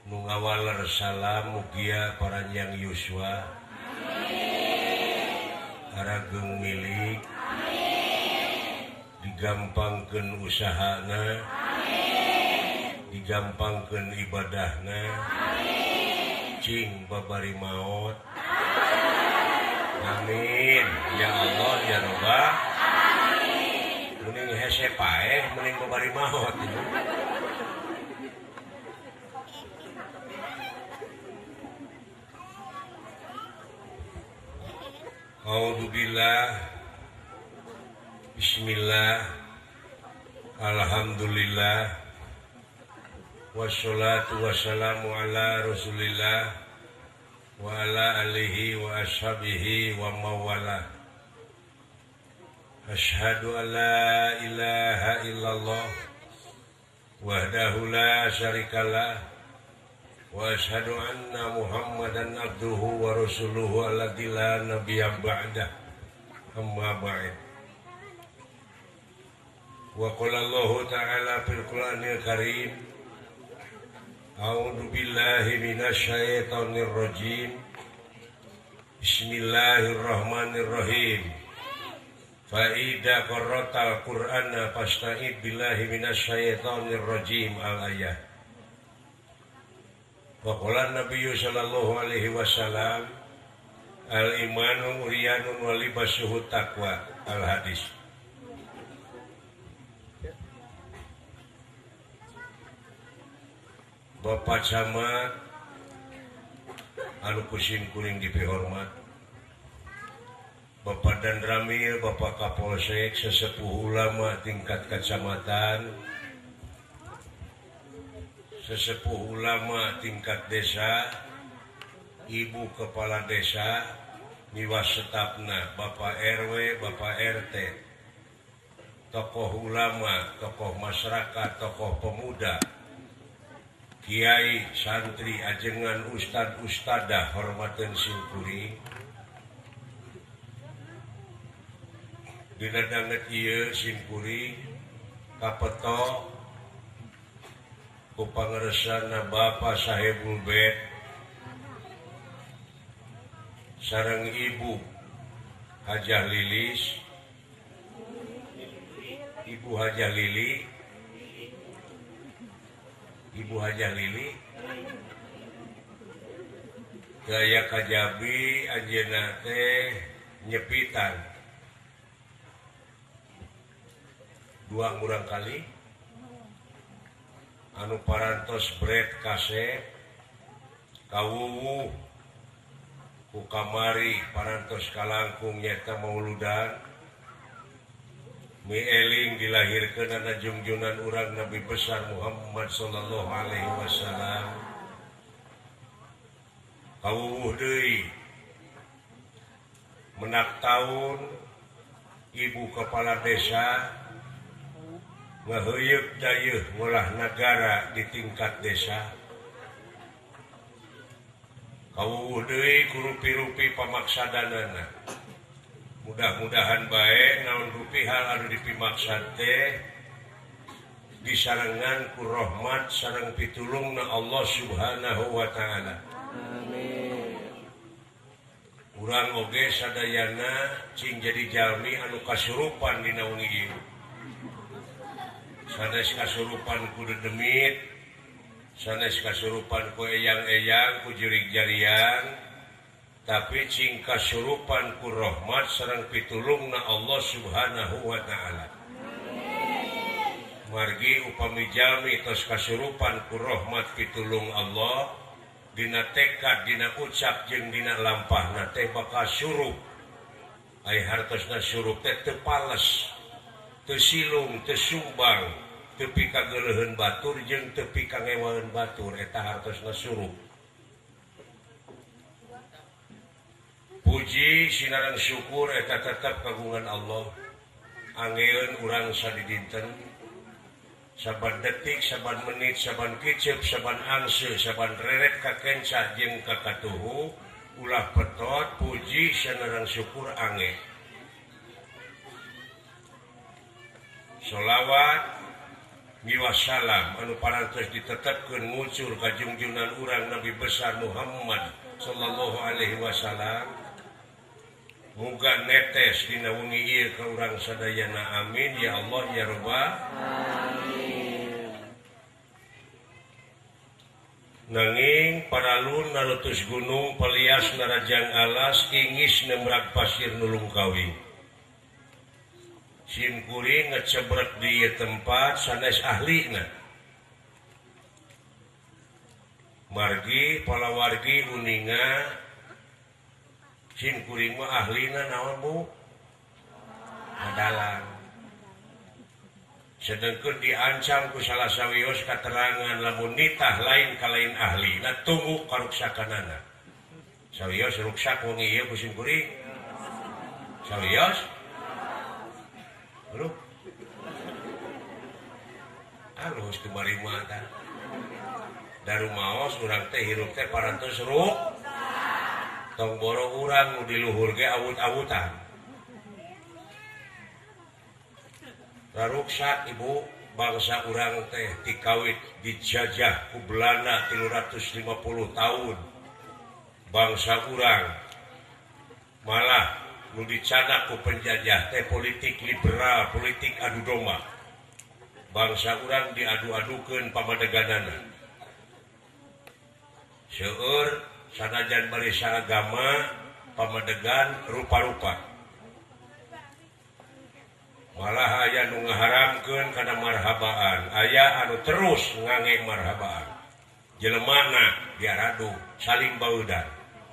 Mungawaler salam mugia paranjang Yuswa Harageng milik digampangkeun usahana digampangkeun ibadahna cing babari maot amin ya Allah ya Rabbah mending hese paeh mending babari maot A'udzubillah Bismillah Alhamdulillah Wassalatu wassalamu ala Rasulillah wa ala alihi wa ashabihi wa mawala. Asyhadu an la ilaha illallah wahdahu la syarikalah wa asyhadu anna Muhammadan abduhu wa rasuluhu alladzi la nabiyya ba'dah. Amma ba'd. Wa qala Allah ta'ala fil Qur'anil Karim A'udzu billahi minasy syaithanir rajim. Bismillahirrahmanirrahim. Fa idza qara'tal Qur'ana fasta'id billahi minasy syaithanir rajim al-ayah. Wa qala Nabi sallallahu alaihi wasallam al-imanu uryanun wa libasuhu taqwa al-hadis. Bapak Camat anu kusim kuring dipihormat, Bapak Dandramil, Bapak Kapolsek, sesepuh ulama tingkat kecamatan, sesepuh ulama tingkat desa, ibu kepala desa, miwasetapna, Bapak RW, Bapak RT, tokoh ulama, tokoh masyarakat, tokoh pemuda, Kiai, santri, ajengan, ustad, ustadah, hormatan simkuring. Dina danget ieu simkuring kapetok ku pangeresana Bapak Sahibul Bed sareng Ibu Hajah Lilis, Ibu Hajah Lili, Ibu Hajah Lili gaya kajabi anjeunna teh nyepitan 2 urang kali anu parantos bret kaset kawuwu ku kamari parantos kalangkung nyata mauludan mi eling dilahirkeun ana junjunan urang Nabi besar Muhammad sallallahu alaihi wasallam. Kawuwuh deui menak taun ibu kepala desa ngaheuyeuk dayeuh ngolah nagara di tingkat desa. Kawuwuh deui ku rupi-rupi pamaksadanana. Mudah-mudahan baik naon rupi hal anu dipimaksad teh disarengan ku rahmat sareng pitulungna Allah Subhanahu wa taala. Amin. Urang oge sadayana cing jadi jalmi anu kasurupan dina wengi ieu. Sanes kasurupan ku dedemit, sanes kasurupan ku eyang-eyang, ku jurig-jarian. Tapi cing kasurupan ku rahmat sareng pitulungna Allah Subhanahu wa taala. Margi upami jalmi tos kasurupan ku rahmat pitulung Allah dina tekad, dina ucap jeung dina lampahna teh bakal surup. Ai hartosna surup teh teu pales, teu silung, teu sumbang, teu pikageuleuheun batur jeung teu pikangewaheun batur eta hartosna surup. Puji sinareng syukur eta tetep kagungan Allah. Anggeun urang sadidinten saban detik, saban menit, saban kicep, saban angse, saban reret kakenca jeung kakatuhu ulah petot puji sinareng syukur angge. Sholawat Wassalam anu parantos ditetapkan muncul kajungjunan urang Nabi besar Muhammad Shallallahu Alaihi Wasallam muga netes dina wengi ieu ka urang sadayana amin ya Allah ya Rabbal amin. Nanging paralun nalutus gunung palias narajang alas ingis nemrak pasir nulung kawing sim kuring ngecebrek di tempat sanes ahlina margi palawargi uninga sim kuring mah ahlina naon bu adalah sedangkan diancam ku salah sawios katerangan lamun nitah lain kalain ahlina tunggu karuksakanana sawios ruksak wong ieu ku sim kuring sawios Bro. Halus kemari mata. Daru maos urang teh hirup teh parantos ruk. Tong boro urang nu di luhur ge awut-awutan. Raruksak ibu bangsa urang teh tikawit dijajah ku Belanda 350 tahun. Bangsa urang malah nu dicadak ku penjajah teh politik liberal, politik adu domba. Bangsa urang diadu-adukeun pamadeganana. Seueur sanajan bari saagama pamadegan rupa-rupa. Malah aya nu ngaharamkeun kana marhabaan, aya anu terus ngange marhabaan. Jelemana diaradu saling baeudan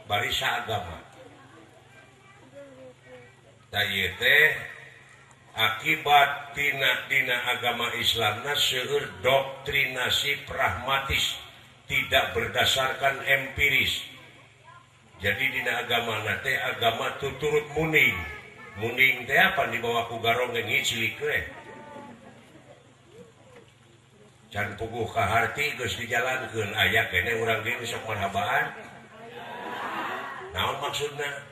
bari saagama. Tah teh akibat dina agama Islamna seueur doktrinasi pragmatis tidak berdasarkan empiris. Jadi dina agama teh agama tuturut muning. Muning teh apa dibawa ku garong ngicilik we. Can puguh ka harti geus dijalankeun aya kene urang ge sok marhabaan. Naon maksudna?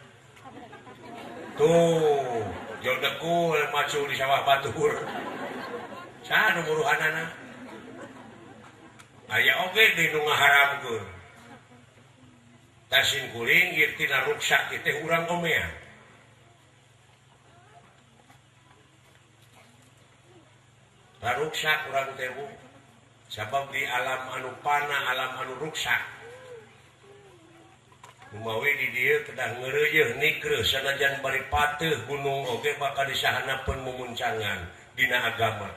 Tuh, jodeku macu di sawah batur. Saha nu muruhanana? Aya oge di nu ngaharamkeun. Tasin kuring ieu tina ruksak teh urang omean. Raruksak urang teh bu. Sabab di alam anu pana, alam anu ruksak. Umawi di dieu kedah ngeureuyeuh nikreuh sanajan bari pateuh gunung oge bakal disahanapeun mumuncangan dina agama.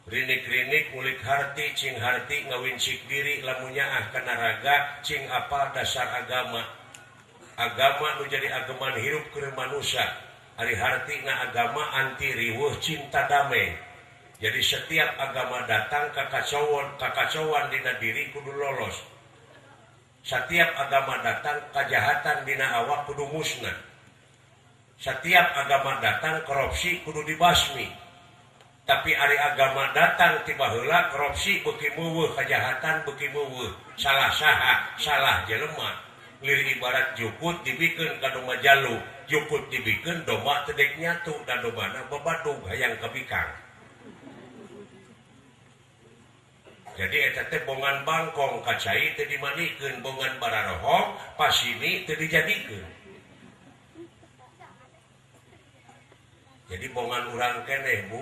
Rinik-rinik ngulik harti cing harti ngawincik diri lamun nyaah kana raga cing apal dasar agama. Agama nu jadi agaman hirup keur manusia. Ari hartina agama anti riweuh cinta damai. Jadi setiap agama datang kakacauan dina diri kudu lolos. Setiap agama datang kejahatan dina awak kudu musnah. Setiap agama datang korupsi kudu dibasmi. Tapi ari agama datang tiba heula korupsi beuki meuweuh, kejahatan beuki meuweuh, salah saha, salah jelema. Lir ibarat jukut dibikeun ka domba jalu, jukut dibikeun domba teu dek nyatu dan dombana babadug hayang kabikang. Jadi eta teh bongan bangkong kacai teu dimanikeun, bongan bararohong pasini teu dijadikeun. Jadi bongan urang keneh bu,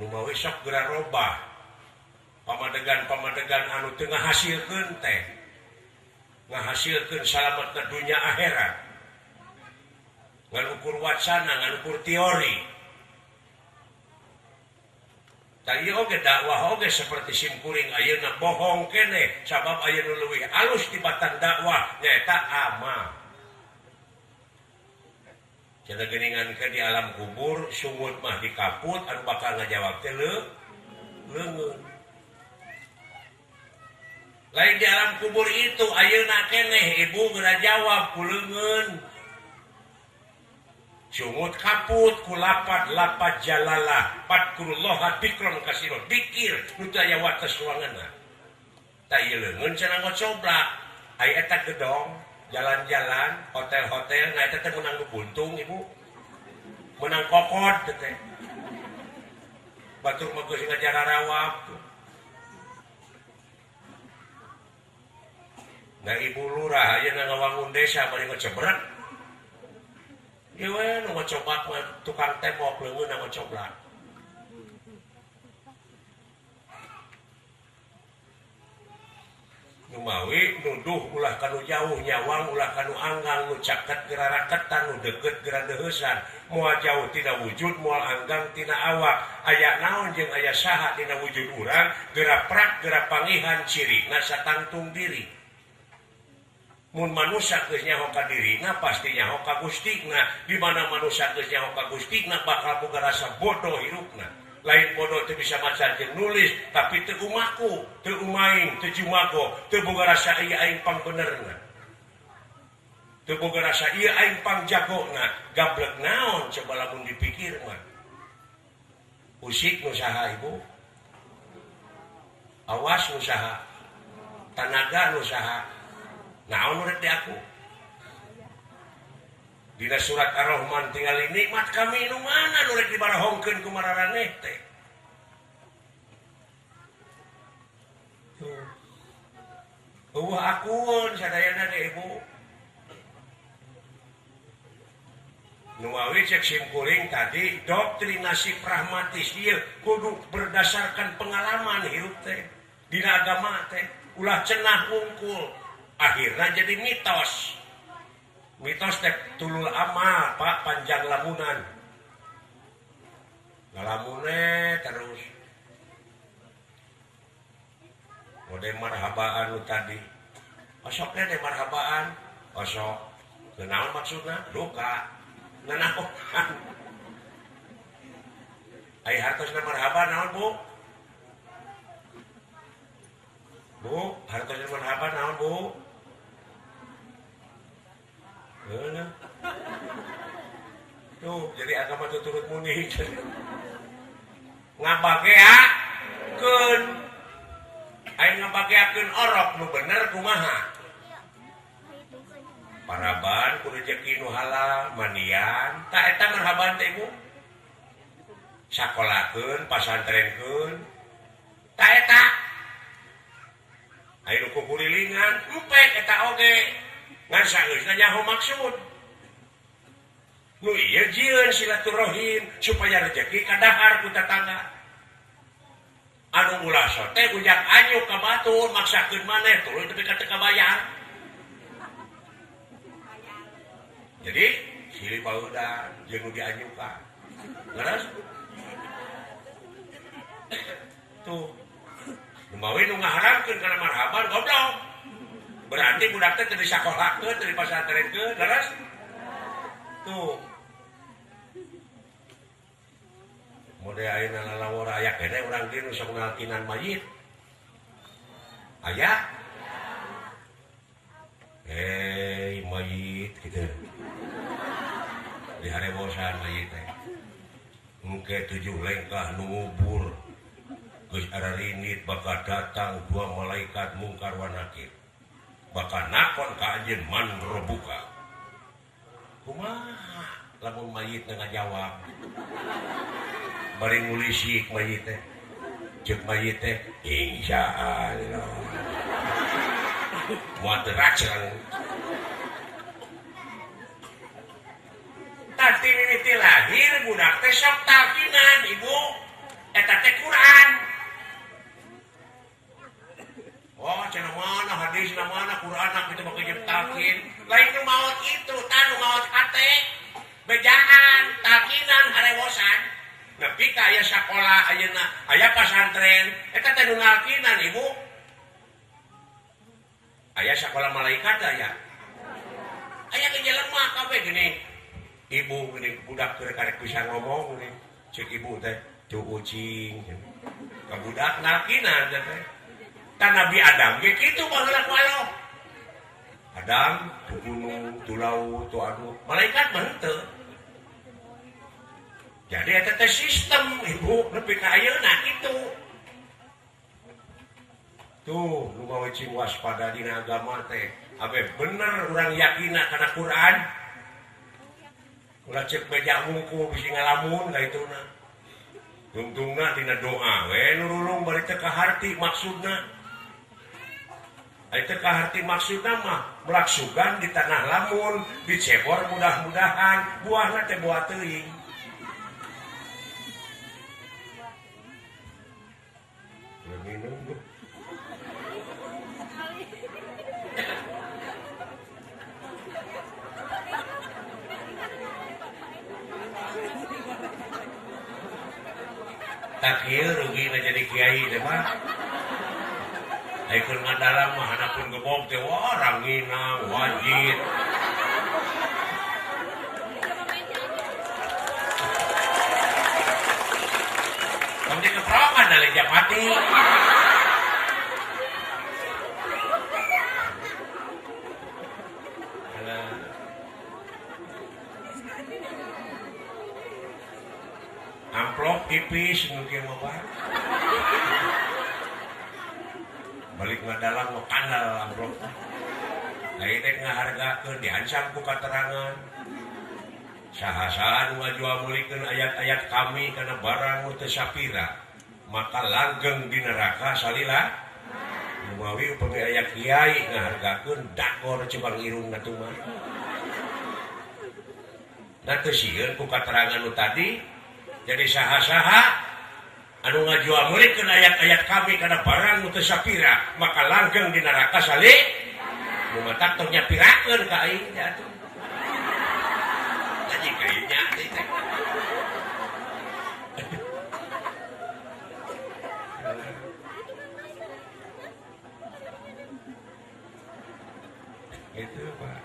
nu mawi sok geura robah. Pamadegan-pamadegan anu teu ngahasilkeun teh. Ngahasilkeun salametna dunya akhirat. Ngan ukur wacana, ngan ukur teori. Tadi oge dakwah oge seperti simkuring ayeuna bohong kene sabab ayeuna leuwih alus tibatan dakwah nyaeta amal. Cenah geuningan ke di alam kubur sungut mah dikaput anu bakal ngajawab teh leungeun. Lain di alam kubur itu ayeuna keneh ibu geura jawab ku leungeun. Sungut kaput ku lapat jalalah patkurullaha dikron kasiro dikir nu teu aya wates ruanganna. Ta ieu leungeun cenah ngocoblak aya eta gedong jalan-jalan hotel-hotel nah eta teh meunang nu buntung ibu meunang kokot teh batur mah geus ngajar rawab. Nah ibu lurah ayeuna ngawangun desa bari ngecebrak. Ieu we nu ngecobak mah tukang tembok leungeun ngecobrak. Numawi nuduh ulah kanu jauh nyawang ulah kanu anggang nu caket geura raketan nu deukeut geura deuheusan moal jauh tina wujud moal anggang tina awak aya naon jeung aya saha tina wujud urang geura prak geura pangihan cirina satangtung diri mun manusia geus nyaho ka dirina pasti nyaho ka gustina di mana manusia geus nyaho ka gustina bakal boga rasa bodoh hirupna lain bodoh teu bisa maca jeung nulis tapi teu umaku teu umaing teu jumago teu boga rasa ieu aing pang benerna teu boga rasa ieu aing pang jagona gablek naon coba lamun dipikir mah usik nu saha ibu awas nu saha tanaga nu saha naon urang di aku dina surat Ar-Rahman tinggal nikmat kami nu mana nu rek dibarahongkeun ku mararaneh teh. Akuun sadayana ge ibu. Nu awi cek simkuring tadi doktrinasi pragmatis ieu kudu berdasarkan pengalaman hirup teh. Dina agama teh ulah cenah wungkul akhirna jadi mitos. Mitos teh tulul amal pak panjang lamunan ngalamune terus mode marhabaan lu tadi osoknya deh marhabaan osok kenaon maksudnya duka nanaon ai hartosna marhaban naon bu hartosna marhaban naon bu tuh jadi agama tuh turut muni ngabageakeun aing ngabageakeun orok nu bener kumaha paraban ku rezeki nu halal mandian tak eta marhaban teh ibu sakolakeun pasantrenkeun tak eta aya nu kukulilingan empek eta oge ngan saeusna nyaho maksud nu ieu jieun silaturahim supaya rezeki kadahar ku tetangga anu ulah sote ujak anyuk ka batur maksakeun maneh tuluy tapi ka teu kabayar jadi silih baeudan jeung nu dianyukan leres tuh lumawi nu ngaharamkeun kana marhaban goblok berarti budak teh teu disakolahkeun teu dipasantrenkeun leres tuh mode ayeuna lalawor aya kene urang dieu nu sok ngalkinan mayit aya mayit kitu di harebosan mayit teh engke 7 lengkah nu ngubur geus ararinit bakal datang 2 malaikat mungkar wa nakir bakal nakon ka anjeun man rebuka kumaha lamun mayit ngajawab bari ngulisik mayit teh ceuk mayit teh insyaallah moal teu raceng tadi mimiti lahir budak teh sok talkinan ibu eta teh Quran. Oh, cenah mana hadis mana Quran kita pakai nyeptakin. Lain nu maot itu, tanu maot kate. Bejaan, takinan harewosan. Nepi ka aya sakola ayeuna, aya pasantren, eta teh nu nalkinan ibu. Aya sakola malaikat aya. Aya ke jelema kabeh gini. Ibu gini budak keur karek bisa ngomong gini. Cek ibu teh, "Tuh ucing." Ka budak nalkinan teh. Kan Nabi Adam ge kitu baheula ku Allah. Adam tu gunung, tu laut, tu anu. Malaikat mah henteu. Jadi eta teh sistem ibu nepi ka ayeuna kitu. Tuh, nu mawe cing waspada dina agama teh. Abe bener urang yakina kana Quran. Ulah cek beja ngungku bisi ngalamun ka ituna. tungtungna dina doa we nurulung bari teh ka harti maksudna. Itu kaharti maksudna mah melaksugan di tanah lamun dicebor mudah-mudahan buahna teh buah teuing. Minum tuh. Tak kieu rugi jadi kiai teh mah. Aikun ngadalam mah hanapun gebog teh orang nginang wajib. Kamu di keperangan dari jam mati. Amplop tipis mungkin apa? Balik ngadalang mau kanal amplop. Ayo teh ngahargakeun diancam ku katerangan. Saha-saha nu ngajual mulikeun ayat-ayat kami kana barang teu sapira, maka langgeng di neraka salila. Umawi upami aya kiai ngahargakeun dakor cebang irungna teh mah. Da teu sieun ku katerangan nu tadi, jadi saha-saha anu ngajual mulikeun ayat-ayat kami kana barang teu sapira, maka langgeng di neraka salih. Nu matak tong nyapirakeun ka aing atuh. Jadi kayaknya teh. Itu Pak.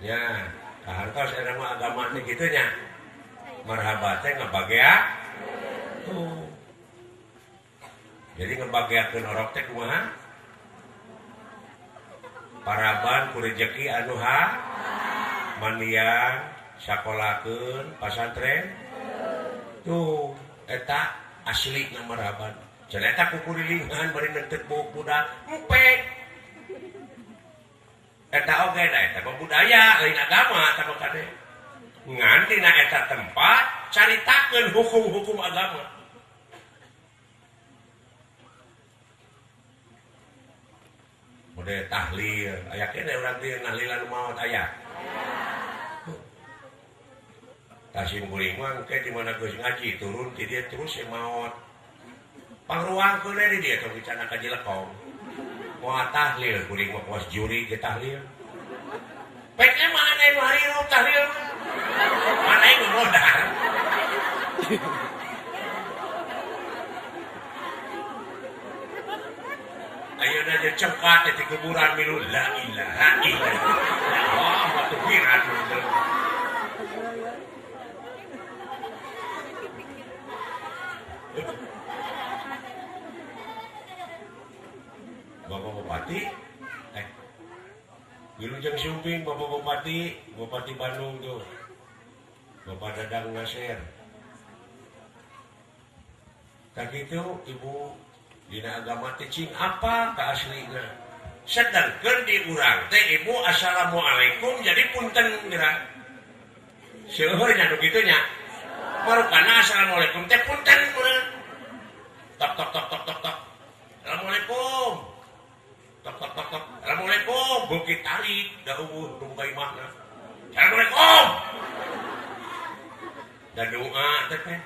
Ya, kahartos era mah agama teh kitu nya. Marhabat teh ngabagea. Tuh. Jadi ngebagiakeun orok teh kumaha? Paraban ku rezeki anu mandian sakolakeun pasantren. Tuh, eta asli na marhaban. Cenah eta kukurilingan bari neuteut budak empek. Eta oge da eta budaya lain agama eta kade. Ngan dina eta tempat caritakeun hukum-hukum agama. Mode tahlil, aya kene urang teh nahlilan maot aya. Tasim kuring mah engke di mana geus ngaji turun ti dieu terus maot. Pangruangkeun di dieu tong dicana ka Jilekong. Moal tahlil kuring mah pos juri ke tahlil. Peknya mana nu harirup tahlil? Mana yang modal? Ayo aja cepat di kuburan milu la ilaha illallah. Wah, waktu virat. Bapak Bupati, Wilujeng Sumping, Bapak Bupati, Bupati Bandung tuh, Bapak Dadang Nasir. Tak itu Ibu dina agama teh apa keaslina. Sedangkan di urang teh Ibu assalamualaikum jadi punten geura. Seueur nya nu kitu nya. Marukana assalamualaikum teh punten urang. Tok tok tok tok tok tok. Assalamualaikum. Tok tok tok tok. Assalamualaikum. Bukit tarik da eueuh nu boga imahna. Assalamualaikum. Da doa teh.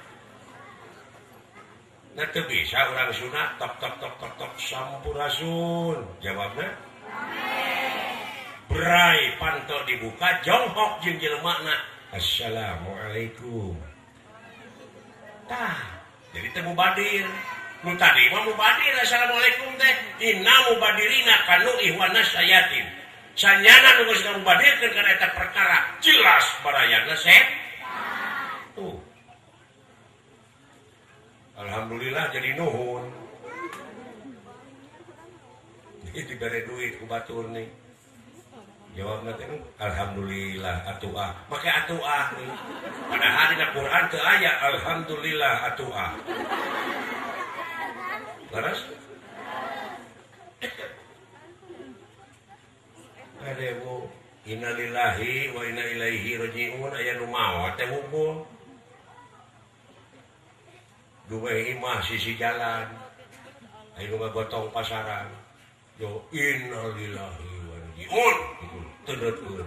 Nah teu bisa urang sunat tok tok tok tok tok sampurasun. Jawabna berai panto dibuka jonghok jeung jelemana assalamualaikum. Tah jadi teu mubadir. Nu tadi mah mubadir assalamualaikum teh inna mubadirina kanu ihwana sayatin. Sanyana nu geus ngamubadirkeun kana eta perkara jelas barayana tuh. Alhamdulillah jadi nuhun. Ini diberi duit ku batur nih. Jawabnya teh alhamdulillah atuah. Make atuah nih. Padahal di Al-Qur'an teu aya alhamdulillah atuah. Laras? kadewo innalillahi wa inna ilaihi rajiun aya nu maot teh hubung dua imah sisi jalan ayo ngagotong pasaran yo innalillahi wa rajiun teudeutkeun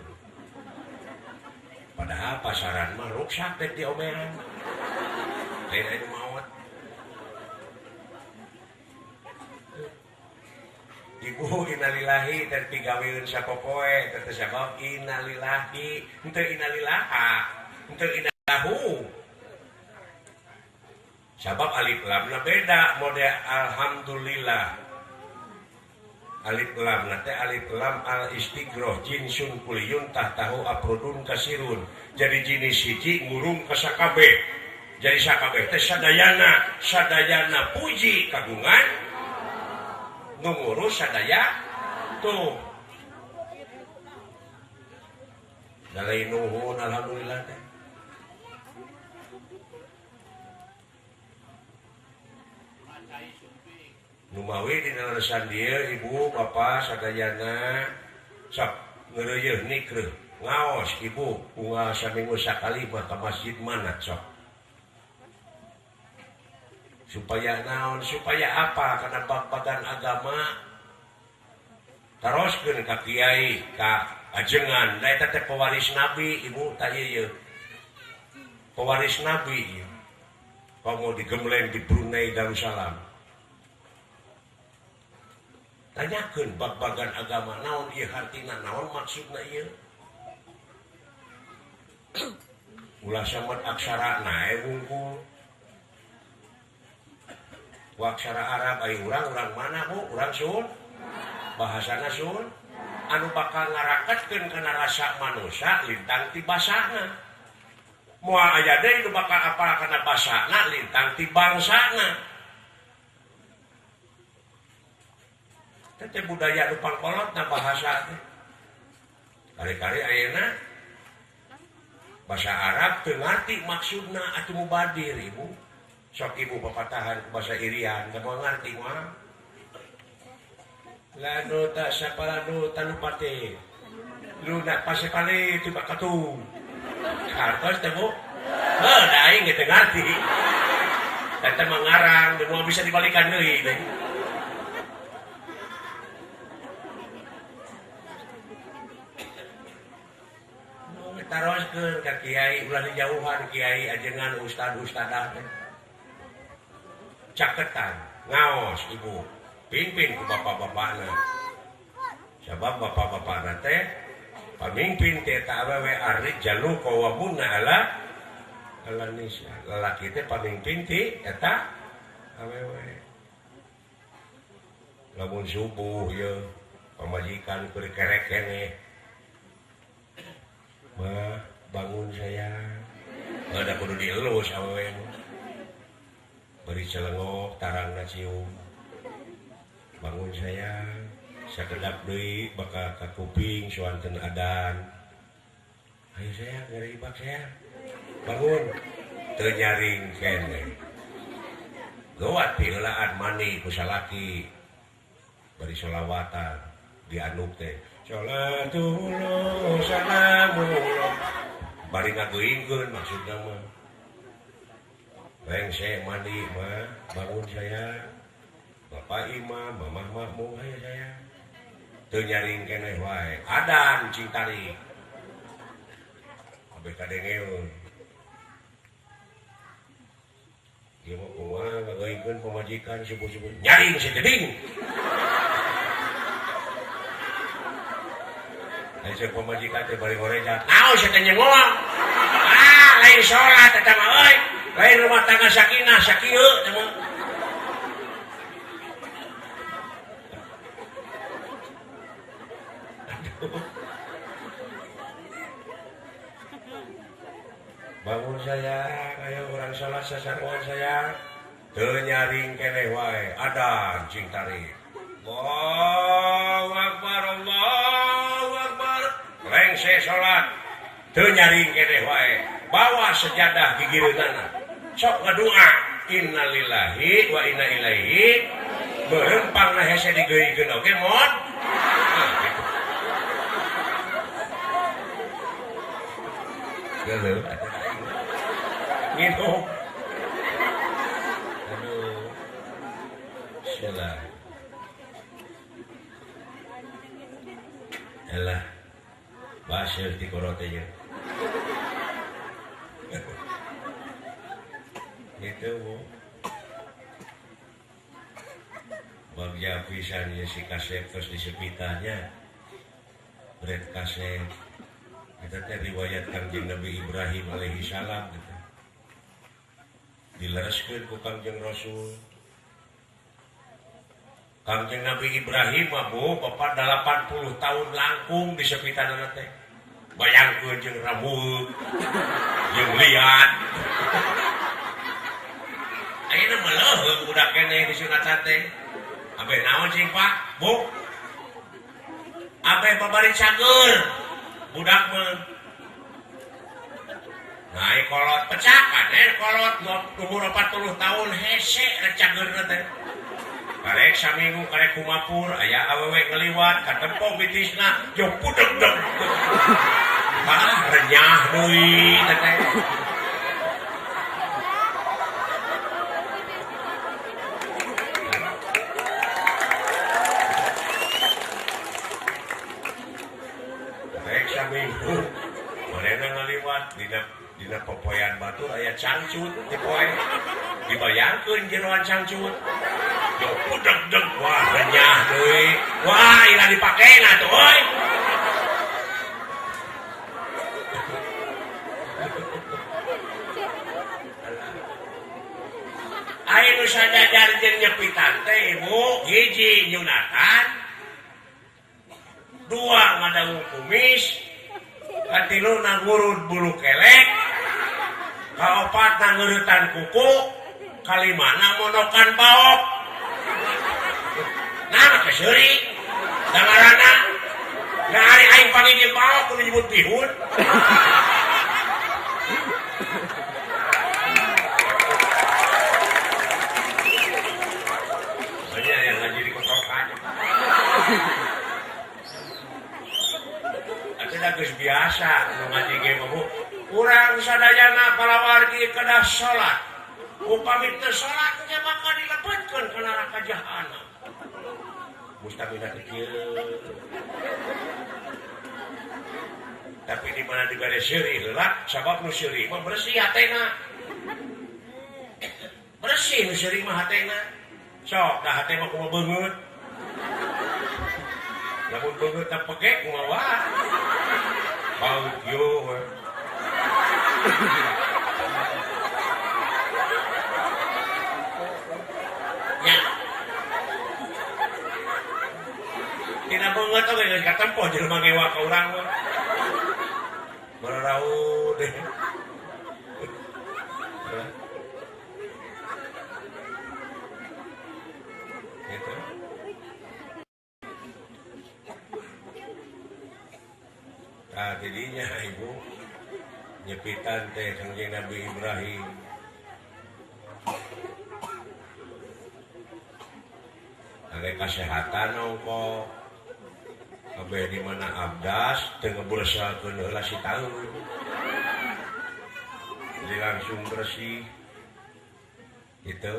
padahal pasaran mah ruksak teh diomean lain anu maot ibu innalillahi dan pigaweun sapopoe teh sabab innalillahi henteu innalillaha henteu innallahu sabab alif lamna beda mode alhamdulillah alif lam teh alif lam al istighroh jinsun kuliyun tahtahu afrodun kasirun jadi jenis siji ngurung ka sakabeh jadi sakabeh teh sadayana puji kagungan nu ngurus sadaya tuh dalai nuhun alhamdulillah teh numawi di nalesan dia ibu bapak sadayana sok ngeureuh nikreuh ngaos ibu unggal saminggu sakali mah ka masjid mana sok supaya naon supaya apa karena babagan agama teruskeun ka kiai ka ajengan da eta teh pewaris nabi ibu tah ieu pewaris nabi kamu digembleng di Brunei Darussalam tanyakeun babagan agama naon ieu hartina naon maksudna ieu ulah samet aksara nae wungkul aksara Arab ayo urang mana bu urang Sun bahasana Sun anu bakal ngaraketkeun kana rasa manusia lintang ti basana moal aya deui nu bakal apal kana basana lintang ti bangsana teh budaya nu pangkolotna bahasa teh kali-kali ayeuna bahasa Arab teu ngarti maksudna atuh mubadir ibu sok ibu papatahan bahasa Irian gak mau ngerti mah lanu tak sapalanu tanupate lu nak pase pale tu bakatu kartos teh bu da aing teu ngarti eta mengarang dan mau bisa dibalikan deui teh taroskeun ka kiai ulah dijauhan kiai ajengan ustad-ustadah teh caketan ngaos ibu pimpin ku bapak-bapakna sabab bapak-bapakna teh pamimpin teh ta awewe ari jalu qawamuna ala nisa lalaki teh pamimpin ti eta awewe lamun subuh ye pamajikan keur kerek keneh mah bangun saya ada kudu dielus awewe beri celengok tarangna cium bangun saya sakedap deui bakal ka kuping suanten adan ayo saya ngereibak saya bangun teu nyaring keneh gawat pieulaan mani ku salaki bari sholawatan dianuk teh sholatullah salamullah bari ngageuingkeun maksudna mah Bang saya mandi mah bangun saya bapak imam mamah makmum ayo saya teu nyaring keneh wae adan cing tarik abe kadengeun ieu mah kumaha ngageuingkeun pamajikan subuh-subuh nyaring segeding aya pamajikan teh bari ngoreja naon saya teh nyengong lain salat eta mah euy lain rumah tangga sakinah sakieu teman bangun saya kayak orang salah sasaruan saya teu nyaring keneh wae adan cing tarik Allahu Akbar lengse salat teu nyaring keneh wae bawa sejadah gigireunana sok ngadua innalillahi wa inna ilaihi berempangna hese digeuikeun oge mod nah, gitu. Geuleuh nginum. Aduh. Sila. Elah. Basel ti korote nya. Gitu, Bu. Bagja pisannya si kasep terus disepitanya. Berat kasep. Kita teh riwayat Kangjeng Nabi Ibrahim alaihi salam gitu. Dilereskeun ku Kangjeng Rasul. Kangjeng Nabi Ibrahim mah Bu, bapak 80 tahun langkung di sepitanana teh. Bayangkeun jeung rambut, jeung liat. Ayeuna mah leuheung budak keneh di sunatan teh. Abe naon cing Pak? Bu. Abe babari cager. Budak mah. Nah, kolot pecakan kolot umur 40 tahun hese rek cageurna teh. Karek saminggu karek kumapur aya awewe ngeliwat katempong bitisna jong pudeg-deg. Renyah deui teh. Karek saminggu manehna ngaliwat dina popoyan batur aya cangcut di poe. Dibayangkeun jeroan cangcut. Jauh pudeg-deg, wah renyah deui. Wah, ira dipakena tuh, oi. Aya nu sadadar jeung nyepitan teh Ibu, hiji nyunatan, dua ngadaung kumis, katilu ngurut bulu kelek, kaopat ngeuretan kuku, kalimana monokan baok. Nah, keseuri, dangarana, nggak hari aing panggil jeung baok, kudu nyebut bihun. Banyak yang ngaji di kotokan. Itu dah geus biasa, nu ngaji ge mah Bu. Urang sadayana kalawargi kedah salat. Upami teu salat teh bakal dilepetkeun ka neraka jahanam. Mustamina kecil. Tapi di mana dibere seuri heula, sabab nu seuri mah bersih hatena. Bersih nu seuri mah hatena. Sok da hate mah kumaha beungeut. Lamun beungeut teh pegek kumaha wae. Baut yo. Ya. Tina beungeut oge geus katempo jelema ngewa ka urang mah. Beraraud deh. Gitu. Nah, jadinya Ibu nyepitan teh Kangjeng Nabi Ibrahim. Ada kesehatan ongko. Kabeh di mana abdas teu ngebersahkeun heula si tahu. Jadi langsung bersih. Gitu.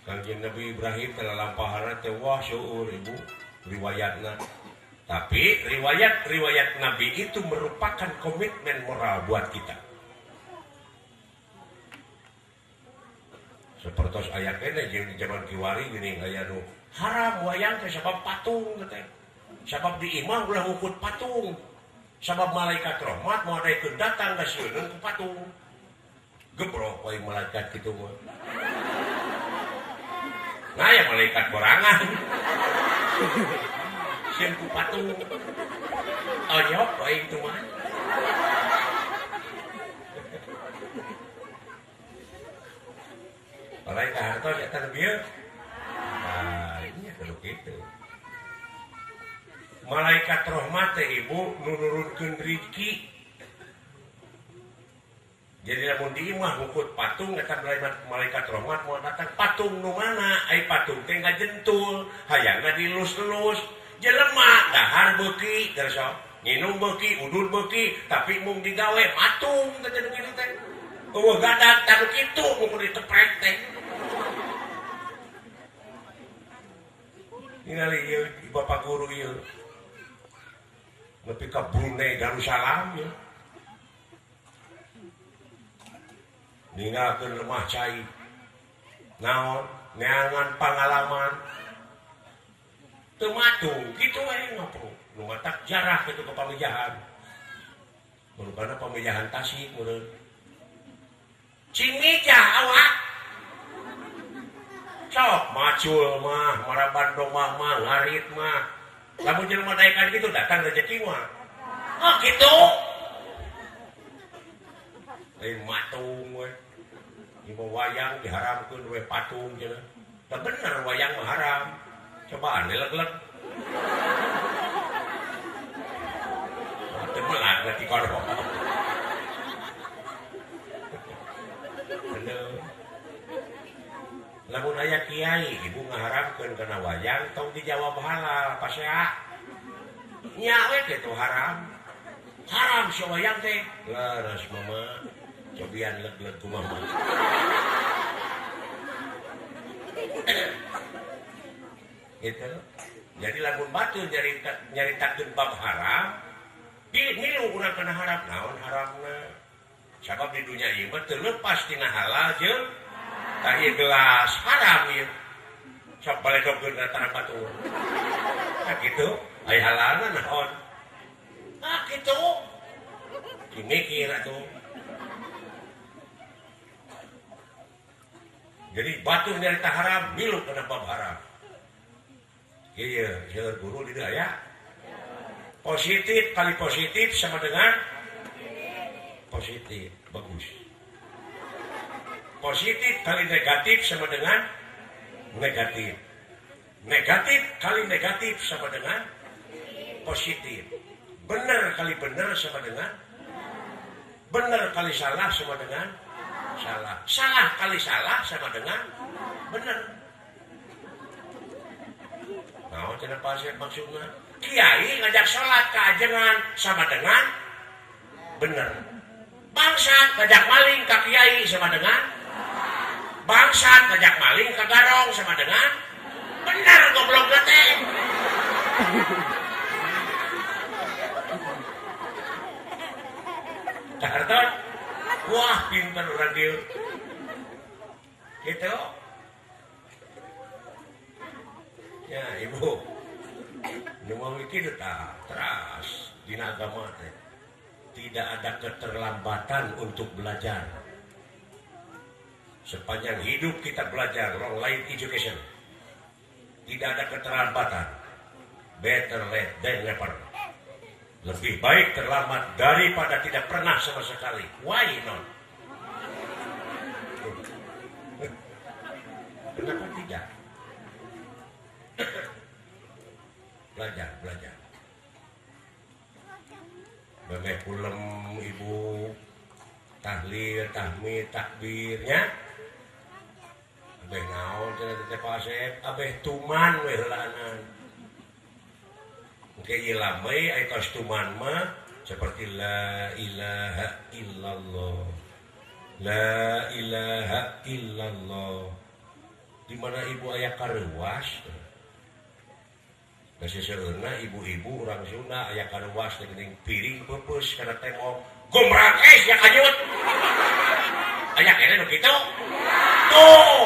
Kangjeng Nabi Ibrahim telah lampahana teh wah syuur Ibu riwayatna. Tapi riwayat Nabi itu merupakan komitmen moral buat kita. Seperti ayat ini di zaman kiwari gini aya nu haram wayang teh sabab patung teh. Sabab di imam ulah ngukut patung. Sabab malaikat rahmat mau adaikeun datang ka sieun ku patung. Gebrok wae malaikat kitu mah. Nah ya malaikat borangan. Sieun ku patung. Onyok wae itu mah. Malaikat hartos ya tan bieu. Nah, ini kudu kitu. Malaikat rahmat teh Ibu nu nurunkeun rezeki. Jadi lamun di imah ngukut patung eta malaikat rahmat moal datang patung nu mana? Ai patung teh ngajentul, hayangna dilus-lus. Jelema dahar beuki kersa nginum beuki udur beuki tapi mung digawe patung teh kitu teh eueuh gadak tanu kitu mung ditepret teh ningali ieu bapak guru ieu nepi ka Brunei Darussalam ieu ninggalkeun lemah cai naon neangan pangalaman teu matung kitu we ngopo nu matak jarah kitu ke pamijahan murupana pamijahan Tasik meureun cimijah awak sok macul mah marabandong mah ngarit mah lamun jelema daekan kitu datang rezeki mah oh kitu lain matung we ieu wayang diharamkeun we patung cenah teu bener wayang mah haram cobaan leg-leg teu melat nanti kodok lamun aya kiai ibu ngaharamkeun kana wayang tong dijawab halal pasea nya we kitu haram si wayang teh leres mama cobian leg-leg ku mama gitu jadi lamun batu nyaritakeun bab haram milu urang kana haram naon haramna sabab di dunia ieu mah teu lepas tina halal jeung tah ieu gelas haram ieu sok baledogkeun antara batur nah kitu aya halalna naon ah kitu dimikir atuh jadi batur nyarita haram milu kana bab haram iya seueur guru di dieu aya positif kali positif sama dengan positif bagus positif kali negatif sama dengan negatif negatif kali negatif sama dengan positif benar kali benar sama dengan benar kali salah sama dengan salah salah kali salah sama dengan benar nah kenapa sih maksudnya kiai ngajak sholat ke ajengan sama dengan benar bangsat ngajak maling ke kiai sama dengan bangsat ngajak maling ke garong sama dengan benar goblok teh Jakarta wah pinter orang dia gitu ya ibu nu kitu tah teras dina agama teh tidak ada keterlambatan untuk belajar sepanjang hidup kita belajar long life education tidak ada keterlambatan better late than never lebih baik terlambat daripada tidak pernah sama sekali why not kenapa tidak belajar bagaimana pulang ibu tahlil tahmid takbirnya abeh naon cenah teh pasep abeh tuman we heulaanan engke ieu lamai aya tos tuman mah seperti la ilaha illallah la ilaha illallah di mana ibu aya kareuwas Seseurna ibu-ibu orang Sunda aya karuas dengan piring pupus karena tengok gombrang ya kanyut aya kene nu kitu tuh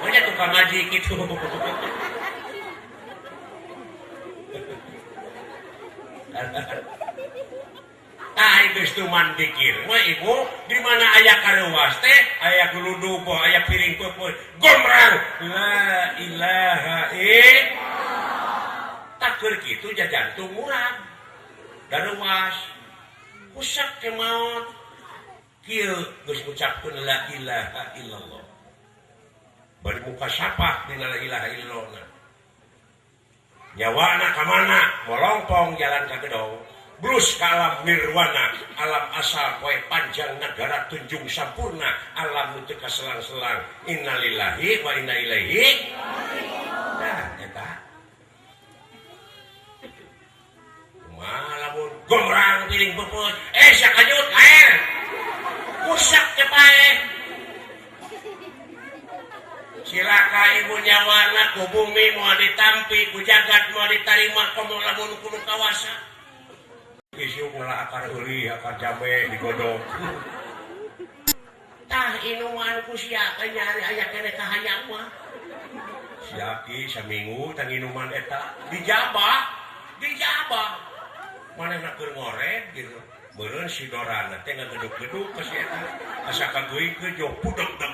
banyak tukang ngaji gitu tah geus tuman dikir mah ibu di mana aya karuas teh aya guludu poh aya piring pupus gombrang la ilaha illallah takir gitu jantung murah daruas pusak ke maut kieu geus ngucapkeun la ilaha illallah bari muka sapah dina la ilaha illallah nyawana ka mana molongpong jalan ka gedong blus ka alam nirwana alam asal poe panjang negara tunjung sampurna alam teu kaselang-selang innalillahi wa inna ilaihi nah eta lamun gomrang piring pupus sakajut lain kusak cepae silaka ibunya warna ku bumi mau ditampi ku jagat mau diterima kamu lamun kudu kawasa isu ngelah akar uli akar jabe digodok tah inuman ku siaka nyari aya kene kahayang mah siaki saminggu tang inuman eta dijabah manehna keur ngoreng gitu beureun si dorana teh ngageduk-geduk ka si eta asa kaguikeun jo pudeg-deg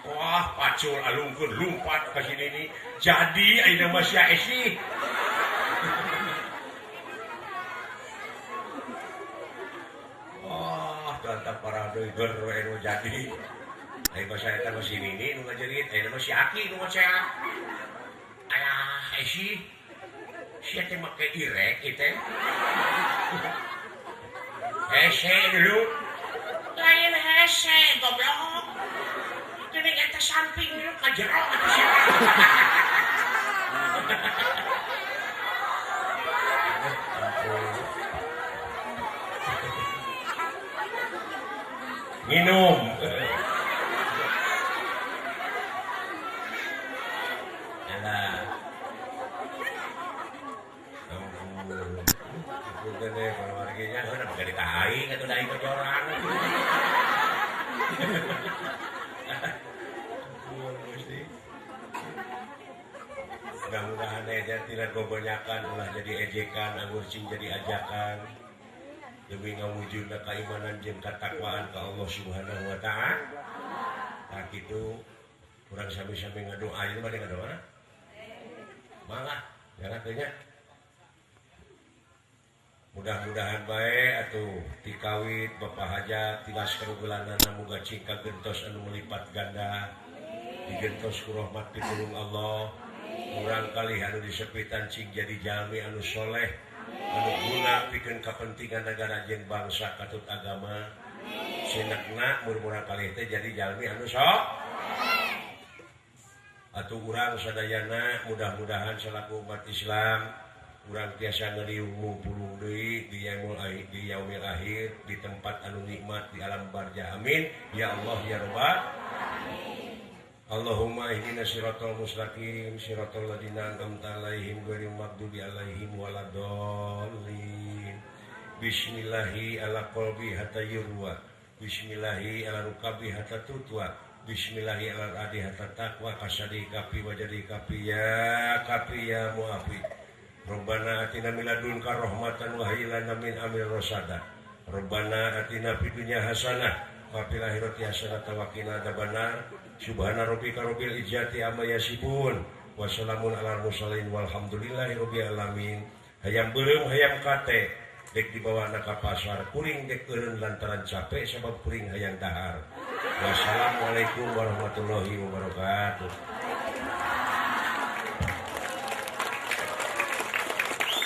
wah pacul alungkeun lumpat ka sini nih jadi ayeuna mah sia esi tantang para deuger anu jadi ai basa eta mah si Nini nu ngajerit ayeuna mah si Aki nu ngocea aya esi sia teh make irek teh hese dulu lain hese goblok geuning eta samping dulu ka jero atuh sia minum elah aku gede keluarganya udah pakai ditahi atau dahi kejoran mudah-mudahan aja tidak kebanyakan ulah jadi ejekan anggur cing jadi ajakan demi ngawujudna keimanan jeung katakwaan ka Allah Subhanahu wa taala. Tah kitu urang sami-sami ngadoa ieu bade ngadoa. Mangga jangan tanya. Mudah-mudahan bae atuh tikawit Bapak Hajat tilas karugelanana muga cingka gentos anu melipat ganda. Digentos ku rahmat pitulung Allah. Urang kali anu disepitan cing jadi jalmi anu soleh. Anu guna pikeun kapentingan negara jeung bangsa katut agama sinekna murmurang kalih teh jadi jalmi anu sok atuh urang sadayana mudah-mudahan salaku umat Islam urang tiasa ngeriung puluh deui di yaumil akhir di tempat anu nikmat di alam barzah amin ya Allah ya rabbal Allahumma ihdina siratal mustaqim siratal ladzina an'amta 'alaihim ghairil maghdubi 'alaihim waladdallin. Bismillahi ala qalbi hatta yurwa. Bismillahi ala rukabi hatta tutwa. Bismillahi ala adi hatta taqwa kasadi kafi wajadi kafi ya muafi. Rabbana atina min ladunka rahmatan wa hayyi lana min amrina rasada. Rabbana atina fid dunya hasanah wa fil akhirati hasanah wa qina adzabannar. Subhana rabbika rabbil izzati amma yasifun wa salamun alal mursalin walhamdulillahi rabbil alamin. Hayam beureum hayam kate dek dibawana ka pasar kuring dek eureun lantaran capek sabab kuring hayang dahar. Wassalamualaikum warahmatullahi wabarakatuh.